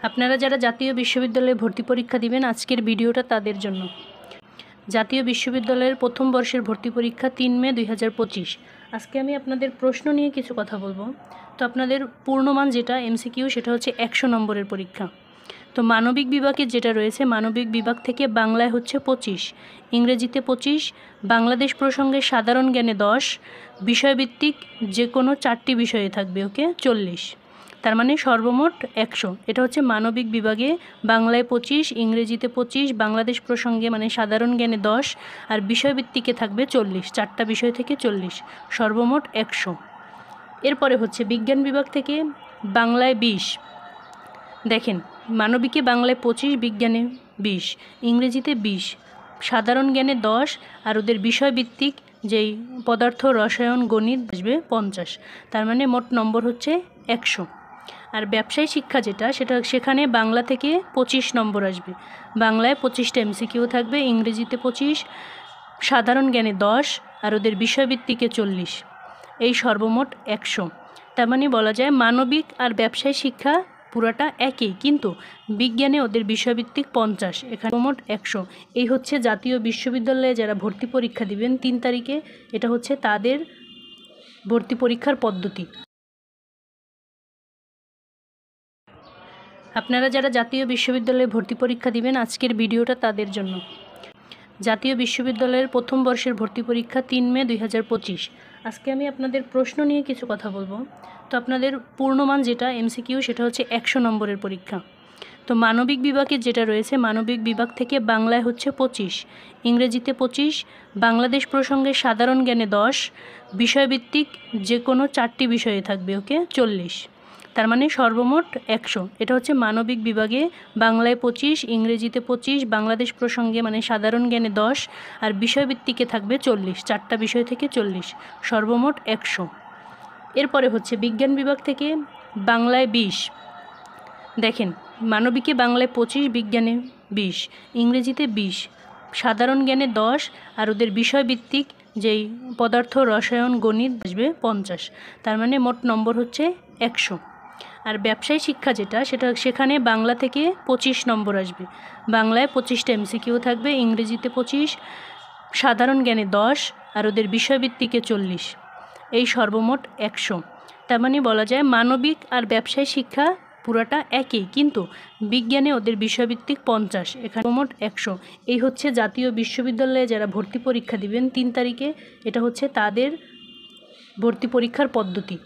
আপনারা যারা জাতীয় বিশ্ববিদ্যালয়ে ভর্তি পরীক্ষা দিবেন আজকের ভিডিওটা তাদের জন্য। জাতীয় বিশ্ববিদ্যালয়ের প্রথম বর্ষের ভর্তি পরীক্ষা 3 মে 2025। আজকে আমি আপনাদের প্রশ্ন নিয়ে কিছু কথা বলবো। তো আপনাদের পূর্ণমান যেটা এমসিকিউ সেটা হচ্ছে 100 নম্বরের পরীক্ষা। তো মানবিক বিভাগের যেটা রয়েছে মানবিক বিভাগ থেকে বাংলায় হচ্ছে 25, ইংরেজিতে 25, বাংলাদেশ প্রসঙ্গে সাধারণ জ্ঞানে 10, বিষয়ভিত্তিক যে কোনো 4টি বিষয়ে থাকবে ওকে 40। তার মানে সর্বমোট 100। এটা হচ্ছে মানবিক বিভাগে বাংলায় 25, ইংরেজিতে 25, বাংলাদেশ প্রসঙ্গে মানে সাধারণ জ্ঞানে 10 আর বিষয়ভিত্তিকে থাকবে 40, 4টা বিষয় থেকে 40, সর্বমোট 100। এরপরে হচ্ছে বিজ্ঞান বিভাগ থেকে বাংলায় 20, দেখেন মানবিকে বাংলায় 25, বিজ্ঞানে 20, ইংরেজিতে 20, সাধারণ জ্ঞানে 10 আর ওদের বিষয়ভিত্তিক যেই পদার্থ রসায়ন গণিত আসবে 50। তার মানে মোট নম্বর হচ্ছে 100। আর ব্যবসায় শিক্ষা যেটা সেখানে বাংলা থেকে 25 নম্বর আসবে। বাংলায় 25টা এমসিকিউ থাকবে, ইংরেজিতে 25, সাধারণ জ্ঞানে 10 আর ওদের বিষয়ভিত্তিকে 40, এই সর্বমোট 100। তার মানে বলা যায় মানবিক আর ব্যবসায় শিক্ষা পুরাটা একই, কিন্তু বিজ্ঞানে ওদের বিষয়ভিত্তিক 50, এখানে মোট 100। এই হচ্ছে জাতীয় বিশ্ববিদ্যালয়ে যারা ভর্তি পরীক্ষা দিবেন 3 তারিখে, এটা হচ্ছে তাদের ভর্তি পরীক্ষার পদ্ধতি। আপনারা যারা জাতীয় বিশ্ববিদ্যালয়ে ভর্তি পরীক্ষা দিবেন আজকের ভিডিওটা তাদের জন্য। জাতীয় বিশ্ববিদ্যালয়ের প্রথম বর্ষের ভর্তি পরীক্ষা 3 মে 2025। আজকে আমি আপনাদের প্রশ্ন নিয়ে কিছু কথা বলবো। তো আপনাদের পূর্ণমান যেটা এমসিকিউ সেটা হচ্ছে 100 নম্বরের পরীক্ষা। তো মানবিক বিভাগের যেটা রয়েছে মানবিক বিভাগ থেকে বাংলায় হচ্ছে 25, ইংরেজিতে 25, বাংলাদেশ প্রসঙ্গে সাধারণ জ্ঞানে 10, বিষয়ভিত্তিক যে কোনো 4টি বিষয়ে থাকবে ওকে 40। তার মানে সর্বমোট 100। এটা হচ্ছে মানবিক বিভাগে বাংলায় 25, ইংরেজিতে 25, বাংলাদেশ প্রসঙ্গে মানে সাধারণ জ্ঞানে 10 আর বিষয়ভিত্তিকে থাকবে 40, 4টা বিষয় থেকে 40, সর্বমোট 100। এরপরে হচ্ছে বিজ্ঞান বিভাগ থেকে বাংলায় 20, দেখেন মানবিকে বাংলায় 25, বিজ্ঞানে 20, ইংরেজিতে 20, সাধারণ জ্ঞানে 10 আর ওদের বিষয়ভিত্তিক যেই পদার্থ রসায়ন গণিত আসবে 50। তার মানে মোট নম্বর হচ্ছে 100। আর ব্যবসায় শিক্ষা যেটা সেখানে বাংলা থেকে 25 নম্বর আসবে। বাংলায় 25টা এমসিকিউ থাকবে, ইংরেজিতে 25, সাধারণ জ্ঞানে 10 আর ওদের বিষয়ভিত্তিকে 40, এই সর্বমোট 100। তার মানে বলা যায় মানবিক আর ব্যবসায় শিক্ষা পুরাটা একই, কিন্তু বিজ্ঞানে ওদের বিষয়ভিত্তিক 50, এখানে মোট 100। এই হচ্ছে জাতীয় বিশ্ববিদ্যালয়ে যারা ভর্তি পরীক্ষা দিবেন 3 তারিখে, এটা হচ্ছে তাদের ভর্তি পরীক্ষার পদ্ধতি।